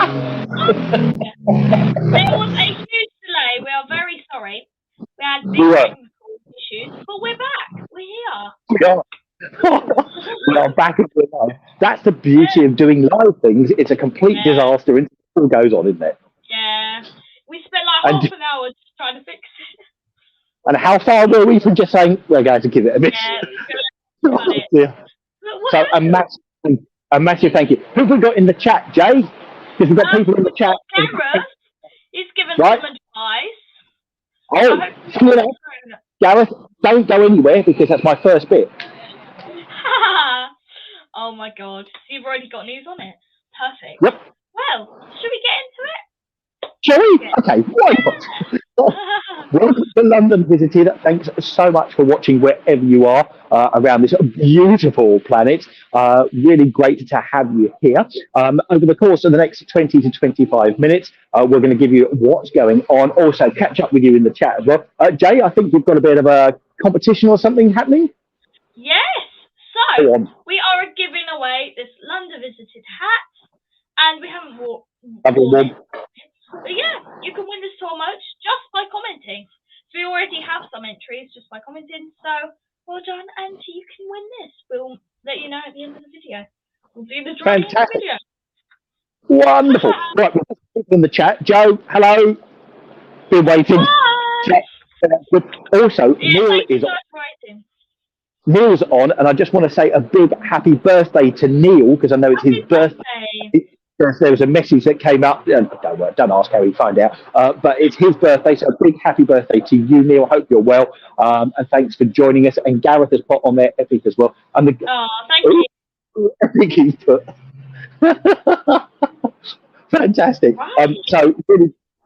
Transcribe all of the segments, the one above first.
There was a huge delay. We are very sorry. We had big technical issues, but we're back. We're here. We are back at the live. That's the beauty of doing live things. It's a complete Yeah, disaster and it still goes on, isn't it? yeah. We spent like And half an hour just trying to fix it. and how far were we from just saying we're going to give it a miss? Yeah, got Oh, it. dear. But So woohoo! a massive thank you. Who have we got in the chat, Jay? Because we've got people in the We've chat. got Gareth. He's given Right? some advice. Oh, I hope you funny enough, Gareth, don't go anywhere because that's my first bit. Oh my god. So you've already got news on it. Perfect. Yep. Well, should we get into it? Shall we? Okay, why not? Welcome to London Visited. Thanks so much for watching wherever you are around this beautiful planet. Really great to have you here. Over the course of the next 20 to 25 minutes, we're going to give you what's going on. Also, catch up with you in the chat as well. Jay, I think you've got a bit of a competition or something happening. Yes. So, we are giving away this London Visited hat, and we haven't worn it. But yeah, you can win this tour merch just by commenting. So we already have some entries just by commenting. So well done, and you can win this. We'll let you know at the end of the video. We'll do the drawing in the video. Wonderful. Right, we'll put people in the chat. Joe, hello. Been waiting. Hi. Also, Neil is on. Neil's on, and I just want to say a big happy birthday to Neil because I know it's his birthday. There was a message that came up. Don't ask how he found out, but it's his birthday, so a big happy birthday to you, Neil. Hope you're well, and thanks for joining us. And Gareth has put on there Epic as well. And thank you. Epic he's put. Fantastic. Right. So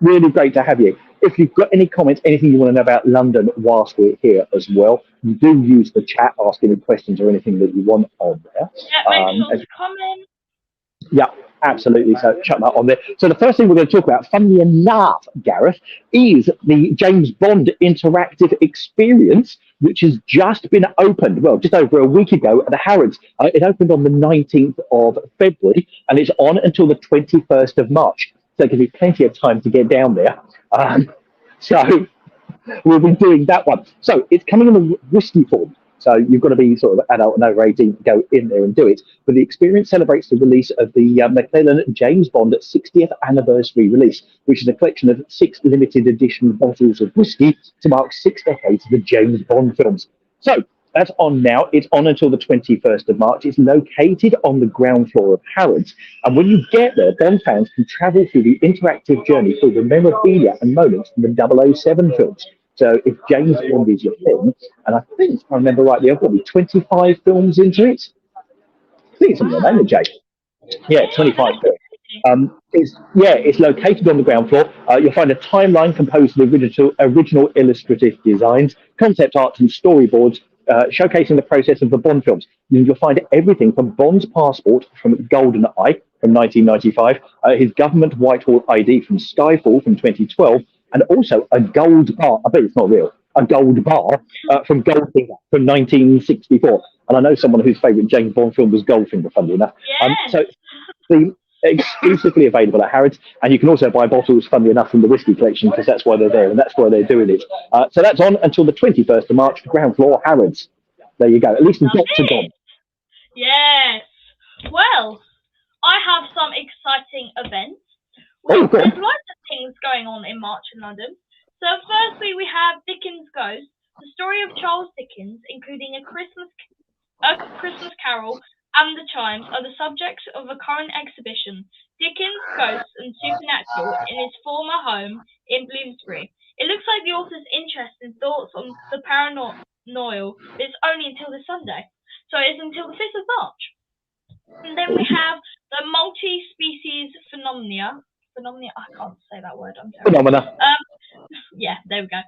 really great to have you. If you've got any comments, anything you want to know about London whilst we're here as well, you do use the chat, ask any questions or anything that you want on there. Yeah, make sure to comment. Yeah, absolutely. So chuck that on there. So the first thing we're going to talk about, funnily enough, Gareth, is the James Bond interactive experience, which has just been opened, well, just over a week ago at the Harrods. It opened on the 19th of February, and it's on until the 21st of March. So it gives you plenty of time to get down there. So we'll be doing that one. So it's coming in a whiskey form. So you've got to be sort of adult and over 18 to go in there and do it. But the experience celebrates the release of the Macmillan James Bond 60th anniversary release, which is a collection of 6 limited edition bottles of whiskey to mark 6 decades of the James Bond films. So that's on now. It's on until the 21st of March. It's located on the ground floor of Harrods. And when you get there, Bond fans can travel through the interactive journey through the memorabilia and moments from the 007 films. So if James Bond is your thing, and I think, if I remember rightly, I've got 25 films into it. I think it's something like that, Jay. Yeah, 25 films. It's located on the ground floor. You'll find a timeline composed of original illustrative designs, concept art, and storyboards showcasing the process of the Bond films. And you'll find everything from Bond's passport from GoldenEye from 1995, his government Whitehall ID from Skyfall from 2012, and also a gold bar. I bet it's not real. A gold bar from Goldfinger from 1964. And I know someone whose favourite James Bond film was Goldfinger, funnily enough. So the exclusively available at Harrods, and you can also buy bottles, funnily enough, from the whiskey collection because that's why they're there and that's why they're doing it. So that's on until the 21st of March, ground floor Harrods. There you go. At least the dots are gone. Yes. Well, I have some exciting events. Well, there's lots of things going on in March in London. So firstly, we have Dickens Ghost, the story of Charles Dickens, including a Christmas Carol and the Chimes, are the subjects of a current exhibition, Dickens, Ghosts and Supernatural, in his former home in Bloomsbury. It looks like the author's interest and thoughts on the paranormal is only until this Sunday. So it is until the 5th of March. And then we have the multi-species phenomena. I can't say that word. I'm terrible. Phenomena. Yeah, there we go.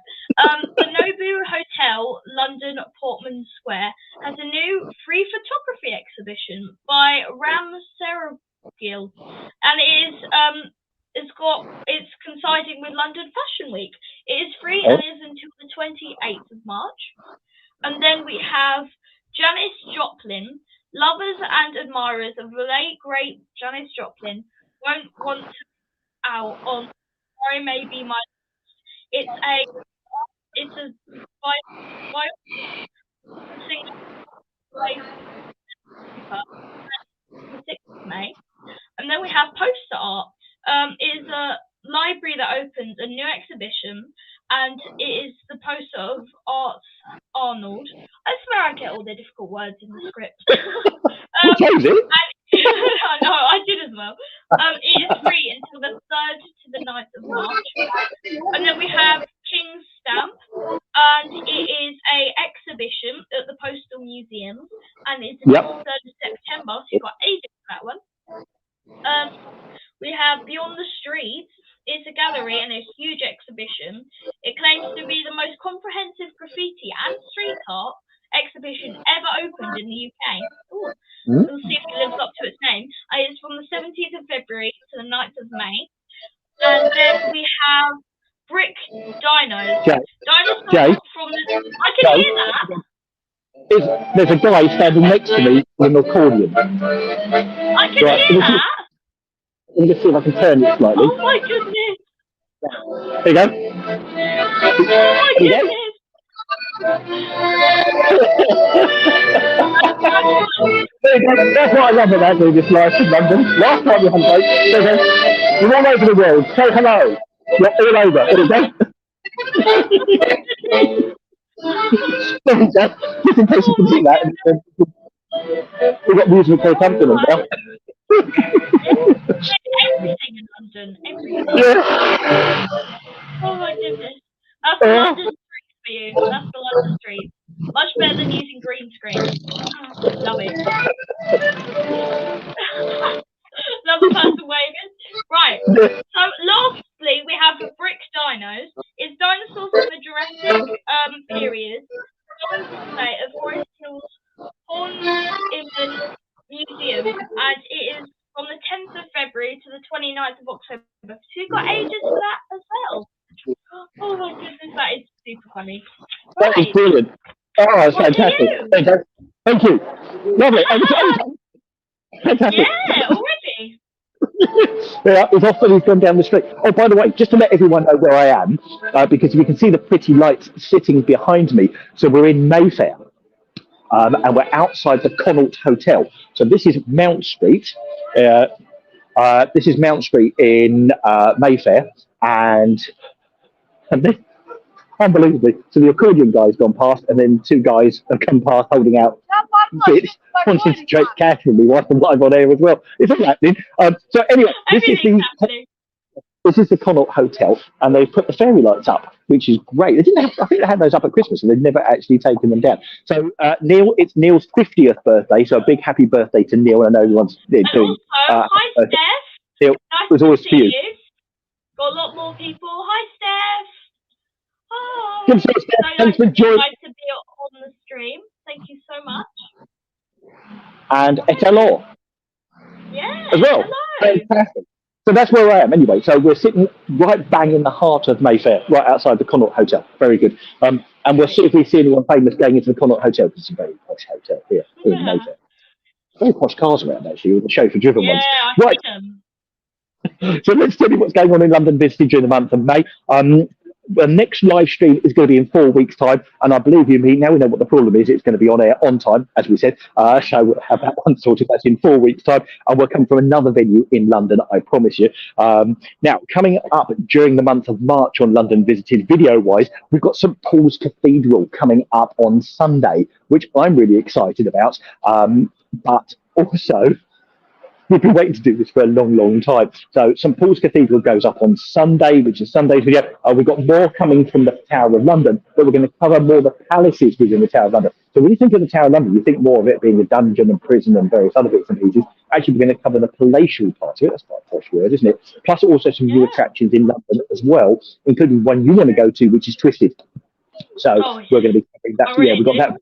The Nobu Hotel, London Portman Square, has a new free photography exhibition by Ram Sergil, and it's coinciding with London Fashion Week. It is free and is until the 28th of March. And then we have Janis Joplin, lovers and admirers of the late great Janis Joplin won't want to out on sorry maybe my it's a by single paper the 6th of May. And then we have poster art. It is a library that opens a new exhibition, and it is the poster of Arts Arnold. I swear I get all the difficult words in the script. I know, I did as well. It is free until the 3rd to the 9th of March. And then we have King's Stamp, and it is a exhibition at the Postal Museum, and it's until the 3rd of September, so you've got ages for that one. We have Beyond the Streets. It's a gallery and a huge exhibition. It claims to be the most comprehensive graffiti and street art exhibition ever opened in the UK. Ooh. We'll see if it lives up to its name. It's from the 17th of February to the 9th of May. And then we have Brick Dinos. Dinosaurs from the... I can hear that. There's a guy standing next to me with an accordion. I can hear that. Let me just see if I can turn it slightly. Oh my goodness. There you go. Oh my goodness. That's what I love about doing this live in London. Last time we had a break, you're all over the world. Say hello. You're all over. There you go. There you go. Just in case you can see that. We've got music for accompaniment now. Everything in London. Everything. Yeah. Oh my goodness. That's the London street for you. That's the London street. Much better than using green screen. Love it. Another person waving. Right. So lastly we have Brick Dinos. It's dinosaurs from the Jurassic period. On display at Forest Hills Horn-Inman Museum, and it is from the 10th of February to the 29th of October. So you've got ages for that as well. Oh my goodness, that is super funny. That is brilliant. Oh, that's fantastic. Thank you. Lovely. Fantastic. Yeah, already. Yeah, it's often he's gone down the street. Oh, by the way, just to let everyone know where I am, because you can see the pretty lights sitting behind me. So we're in Mayfair. And we're outside the Connaught Hotel. So this is Mount Street. This is Mount Street in Mayfair. And then, unbelievably, so the accordion guy's gone past, and then two guys have come past holding out bits, wanting to trade cash with me whilst I'm live on air as well. It's all happening. So anyway, this is the Connaught Hotel, and they've put the fairy lights up, which is great. They didn't have, I think they had those up at Christmas, and they've never actually taken them down. So Neil, it's Neil's 50th birthday, so a big happy birthday to Neil. I know everyone's doing. Hi, Steph. Neil, nice it was always for you. Got a lot more people. Hi, Steph. Oh, Good so Steph. Thanks for joining. Nice to be on the stream. Thank you so much. And Etalor. Yeah. As well. Hello. Fantastic. So that's where I am anyway. So we're sitting right bang in the heart of Mayfair, right outside the Connaught Hotel. Very good. And we'll see if we see anyone famous going into the Connaught Hotel, because it's a very posh hotel here in Mayfair. Very posh cars around, actually, with the chauffeur-driven ones. Yeah, I see them. So let's tell you what's going on in London Visited during the month of May. The next live stream is going to be in 4 weeks' time, and I believe you me, now we know what the problem is, it's going to be on air on time, as we said, so we'll have that one sorted. That's in 4 weeks' time, and we'll come from another venue in London, I promise you. Now, coming up during the month of March on London Visited, video-wise, we've got St Paul's Cathedral coming up on Sunday, which I'm really excited about, but also... we've been waiting to do this for a long, long time. So St Paul's Cathedral goes up on Sunday, which is Sunday's video. We've got more coming from the Tower of London, but we're going to cover more of the palaces within the Tower of London. So when you think of the Tower of London, you think more of it being a dungeon and prison and various other bits and pieces. Actually, we're going to cover the palatial part of it. That's quite a posh word, isn't it? Plus also some new attractions in London as well, including one you want to go to, which is Twisted. So we're going to be covering that. Yeah, we've got that.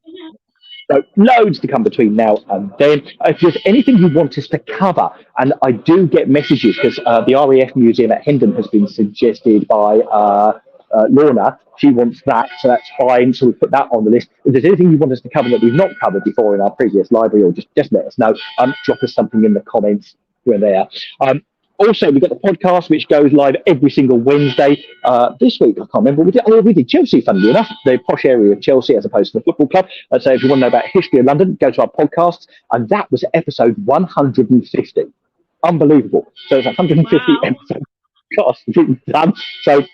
So loads to come between now and then. If there's anything you want us to cover, and I do get messages because the RAF Museum at Hendon has been suggested by Lorna. She wants that, so that's fine. So we put that on the list. If there's anything you want us to cover that we've not covered before in our previous library, or just let us know. Drop us something in the comments. We're there. Also, we've got the podcast, which goes live every single Wednesday. This week, I can't remember what we did. Oh, we did Chelsea, funnily enough, the posh area of Chelsea as opposed to the football club. So if you want to know about history of London, go to our podcasts. And that was episode 150. Unbelievable. So it's 150 episodes podcast done. So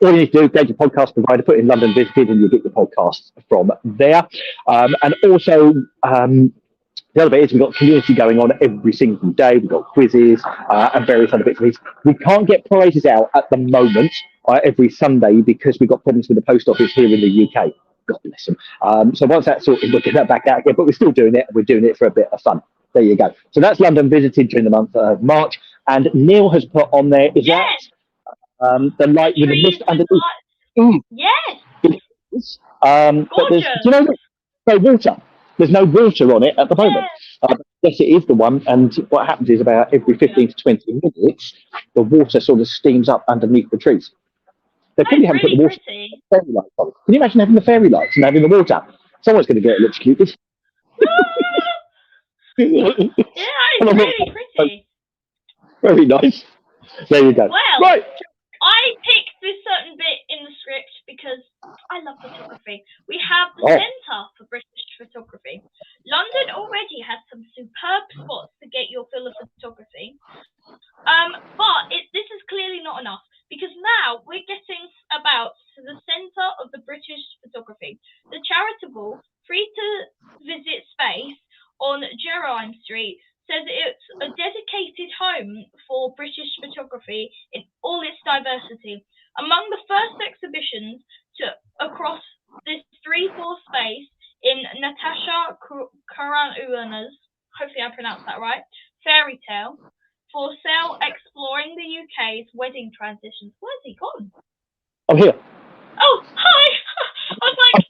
all you need to do is go to your podcast provider, put in London Visited, and you'll get your podcasts from there. And also, the other bit is we've got community going on every single day. We've got quizzes and various other bits and pieces. We can't get prizes out at the moment every Sunday because we've got problems with the post office here in the UK. God bless them. So once that's sorted, we'll get that back out again. But we're still doing it. We're doing it for a bit of fun. There you go. So that's London Visited during the month of March. And Neil has put on there, is that the light with the mist underneath? Yes. But there's, do you know, no water. There's no water on it at the moment. Yes, it is the one. And what happens is about every 15 to 20 minutes, the water sort of steams up underneath the trees. They probably haven't put the water fairy lights on. Can you imagine having the fairy lights and having the water? Someone's going to get electrocuted. Yeah, it's really pretty. Very nice. There you go. Well, right. I picked this certain bit in the script because I love photography. We have the Centre for British Photography. London already has some superb spots to get your fill of photography. But this is clearly not enough because now we're getting about to the Centre of the British Photography, the charitable, free-to-visit space on Jerome Street. Says it's a dedicated home for British photography in all its diversity. Among the first exhibitions across this 3-floor space in Natasha Karanuana's, hopefully I pronounced that right, fairy tale, for sale exploring the UK's wedding transitions. Where's he gone? I'm here. Oh, hi! I was like,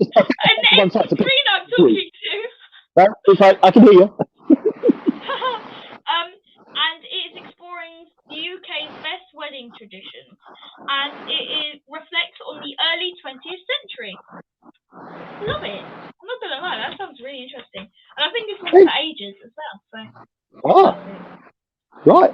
an screen I'm talking to. No, it's like, I can hear you. And it is exploring the UK's best wedding traditions, and it reflects on the early 20th century. Love it. I'm not gonna lie, that sounds really interesting, and I think it's one for ages as well. So. Right.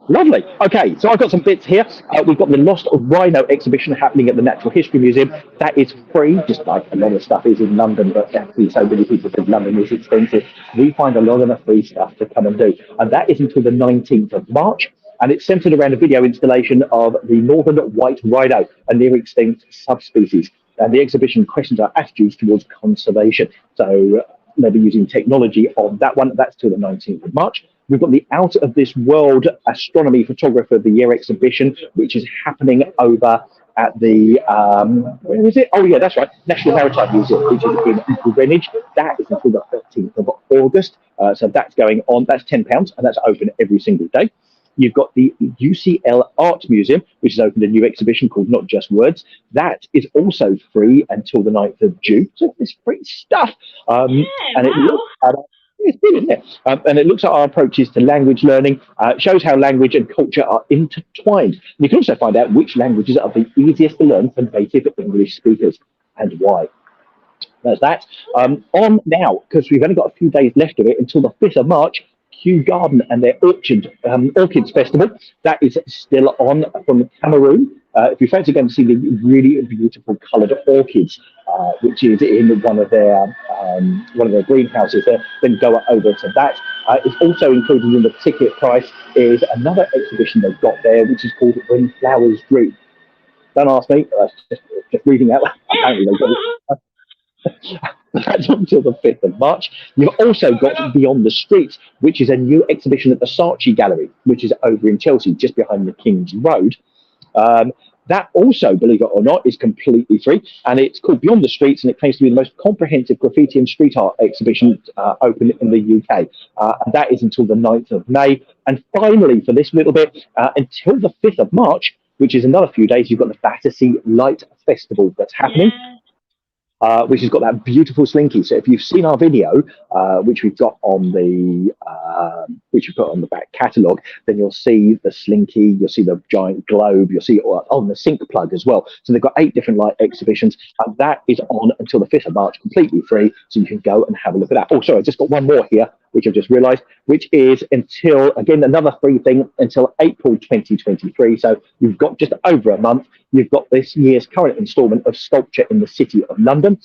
Lovely. Okay, so I've got some bits here. We've got the Lost Rhino exhibition happening at the Natural History Museum. That is free, just like a lot of stuff is in London, but actually so many people think London is expensive. We find a lot of the free stuff to come and do. And that is until the 19th of March. And it's centered around a video installation of the northern white rhino, a near extinct subspecies. And the exhibition questions our attitudes towards conservation. So they'll be using technology on that one. That's till the 19th of March. We've got the Out of This World Astronomy Photographer of the Year exhibition, which is happening over at the, where is it? Oh, yeah, that's right, National Heritage Museum, which is in Greenwich. That is until the 13th of August. So that's going on. That's £10, and that's open every single day. You've got the UCL Art Museum, which has opened a new exhibition called Not Just Words. That is also free until the 9th of June. So it's free stuff. And it looks at it's brilliant, isn't it? And it looks at our approaches to language learning, shows how language and culture are intertwined. And you can also find out which languages are the easiest to learn for native English speakers and why. There's that. On now, because we've only got a few days left of it until the 5th of March, Kew Garden and their Orchids Festival. That is still on from Cameroon. If you fancy going to see the really beautiful coloured orchids, which is in one of their greenhouses there, then go over to that. It's also included in the ticket price is another exhibition they've got there, which is called When Flowers Droop. Don't ask me, just reading out. Apparently they got it. That's until the 5th of March. You've also got Beyond the Streets, which is a new exhibition at the Saatchi Gallery, which is over in Chelsea, just behind the King's Road. That also, believe it or not, is completely free, and it's called Beyond the Streets, and it claims to be the most comprehensive graffiti and street art exhibition open in the UK. And that is until the 9th of May. And finally, for this little bit, until the 5th of March, which is another few days, you've got the Battersea Light Festival that's happening. Which has got that beautiful slinky. So if you've seen our video, which we've got on the which we put on the back catalogue, then you'll see the slinky, you'll see the giant globe, you'll see it on the sink plug as well. So they've got 8 different light exhibitions, and that is on until the 5th of March, completely free. So you can go and have a look at that. Oh, sorry, I just got one more here, which I've just realised, which is until, again, another free thing until April 2023. So you've got just over a month. You've got this year's current instalment of Sculpture in the City of London.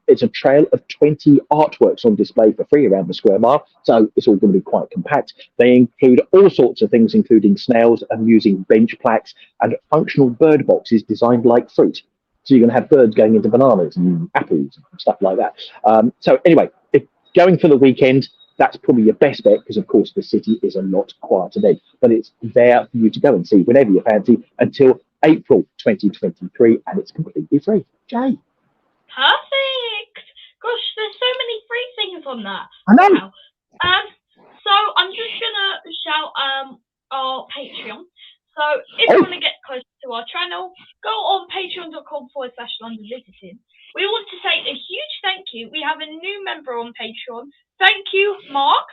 It's a trail of 20 artworks on display for free around the square mile. So it's all going to be quite compact. They include all sorts of things, including snails, amusing bench plaques, and functional bird boxes designed like fruit. So you're going to have birds going into bananas and apples and stuff like that. So anyway, if going for the weekend, that's probably your best bet because, of course, the city is a lot quieter then. But it's there for you to go and see whenever you fancy until April 2023, and it's completely free. Jay. Perfect. Gosh, there's so many free things on that. I know. Wow. So I'm just gonna shout our Patreon. So if you want to get close to our channel, go on patreon.com/LondonVisited. We want to say a huge thank you. We have a new member on Patreon. Thank you, Mark.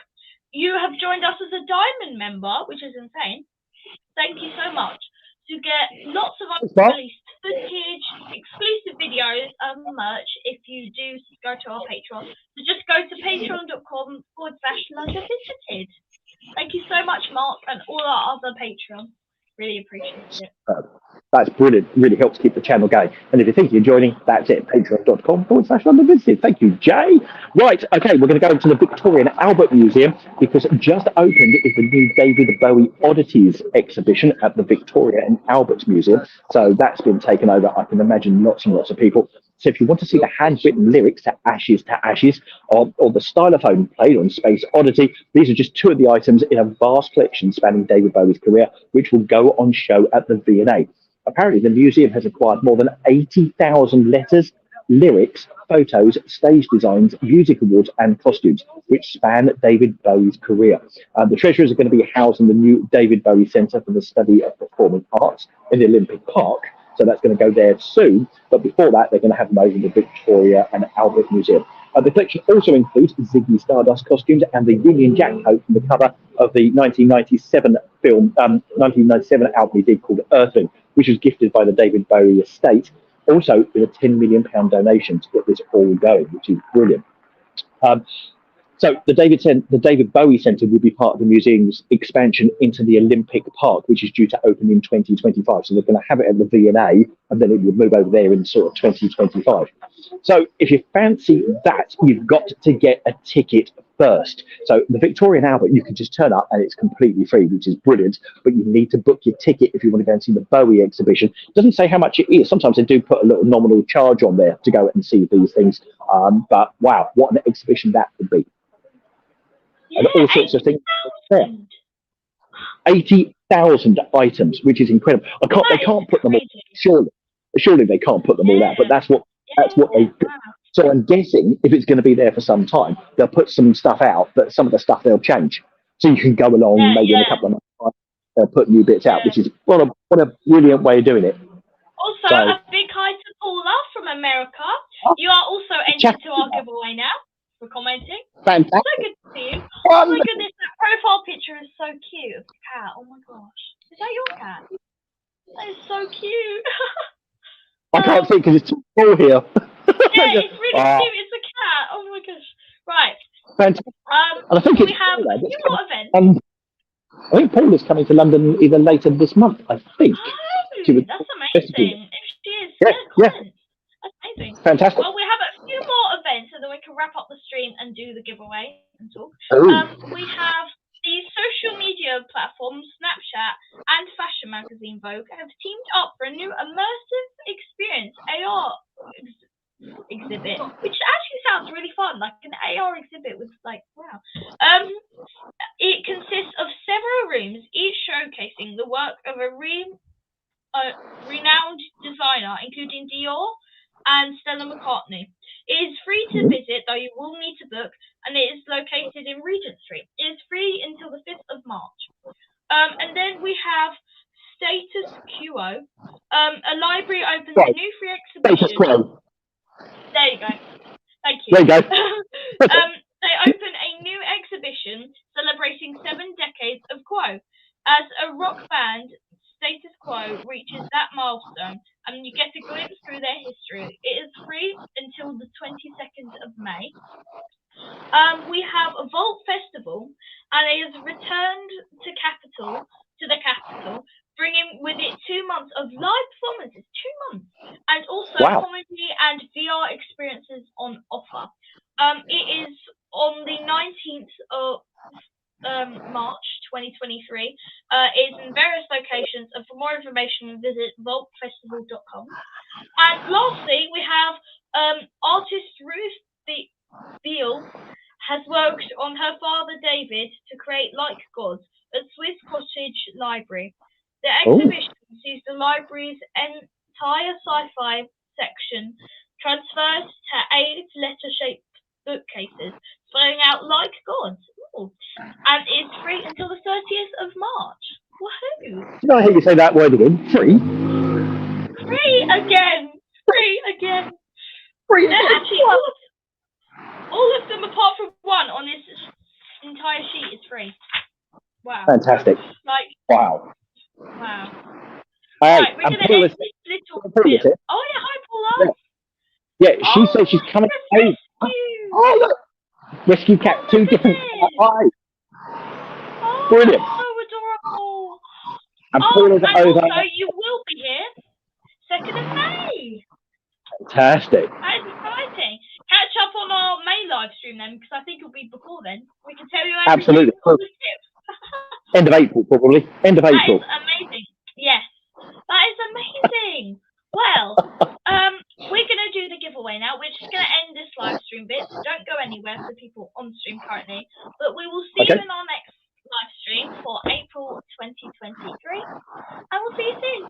You have joined us as a diamond member, which is insane. Thank you so much. To get lots of unreleased footage, exclusive videos, and merch if you do go to our Patreon. So just go to patreon.com/LondonVisited. Thank you so much, Mark, and all our other Patreons. Really appreciate it. That's brilliant. Really helps keep the channel going. And if you think you're joining, that's it. Patreon.com/LondonVisited. Thank you, Jay. Right. Okay. We're going to go to the Victoria and Albert Museum because just opened is the new David Bowie Oddities exhibition at the Victoria and Albert Museum. So that's been taken over. I can imagine lots and lots of people. So if you want to see the handwritten lyrics to Ashes, or the stylophone played on Space Oddity, these are just two of the items in a vast collection spanning David Bowie's career, which will go on show at the V&A. Apparently, the museum has acquired more than 80,000 letters, lyrics, photos, stage designs, music awards, and costumes, which span David Bowie's career. The treasures are going to be housed in the new David Bowie Centre for the Study of Performing Arts in the Olympic Park. So that's going to go there soon. But before that, they're going to have them over in the Victoria and Albert Museum. The collection also includes Ziggy Stardust costumes and the Union Jack coat from the cover of the 1997 album he did called Earthling, which was gifted by the David Bowie estate, also with a £10 million donation to get this all going, which is brilliant. So the David Bowie Centre will be part of the museum's expansion into the Olympic Park, which is due to open in 2025. So they're going to have it at the V&A, and then it will move over there in sort of 2025. So if you fancy that, you've got to get a ticket first. So the Victoria and Albert, you can just turn up and it's completely free, which is brilliant. But you need to book your ticket if you want to go and see the Bowie exhibition. It doesn't say how much it is. Sometimes they do put a little nominal charge on there to go and see these things. But wow, what an exhibition that would be. And all sorts of things. 80,000 items, which is incredible. They can't put them all. Surely they can't put them all out. But that's what they do. So I'm guessing if it's going to be there for some time, they'll put some stuff out, but some of the stuff they'll change. So you can go along maybe in a couple of months. They'll put new bits out, which is what a brilliant way of doing it. Also, a big hi to Paula from America. You are also entered to our giveaway now. For commenting. Fantastic. So good to see you. Oh my goodness, that profile picture is so cute of the cat. Oh my gosh. Is that your cat? That is so cute. I can't see because it's too full here. Yeah, it's really cute. It's a cat. Oh my gosh. Right. Fantastic. And I think we have a few more events. I think Paul is coming to London either later this month, I think. Oh, that's amazing. If she is, yeah. That's amazing. Fantastic. Well, we have a few more events and then we can wrap up the stream and do the giveaway and talk. We have the social media platforms Snapchat and fashion magazine Vogue have teamed up for a new immersive experience AR exhibit, which actually sounds really fun, like an AR exhibit with wow. It consists of several rooms, each showcasing the work of a renowned designer, including Dior and Stella McCartney. It is free to visit, though you will need to book, and it is located in Regent Street. It is free until the 5th of March. And then we have Status Quo. A library opens a new free exhibition. There you go. Thank you. There you go. They open a new exhibition celebrating 7 decades of Quo. As a rock band, status quo reaches that milestone and you get a glimpse through their history. It is free until the 22nd of May. We have a Vault Festival, and it is returned to the capital, bringing with it 2 months of live performances, 2 months, and also comedy and VR experiences on offer. It is on the 19th of March 2023. It's in various locations, and for more information, visit vaultfestival.com. And lastly, we have artist Ruth Beale has worked on her father David to create Like God, a Swiss cottage library. The exhibition sees the library's entire sci-fi section transferred to 8 letter-shaped bookcases, spelling out Like God. Ooh. And it's free until the 30th of March. Woohoo! Did I hear you say that word again? Free? Free again! Free again! Free They're actually all of them apart from one on this entire sheet is free. Wow. Fantastic. Like, wow. Right, we're going to end this little bit. Oh, yeah, hi, Paula. Yeah, she says she's coming over. Oh, look. Rescue Cat, 2 different eyes. Oh, Brilliant. so adorable. And Paula's and over. Also, you will be here 2nd of May. Fantastic. That is exciting. Catch up on our May live stream then, because I think it'll be before then. We can tell you everything. Absolutely. End of April, probably. End of April. That is amazing. Yes, that is amazing. Well, we're going to do the giveaway now, which is going to end this live stream bit, so don't go anywhere for people on stream currently. But we will see you in our next live stream for April 2023, and we'll see you soon.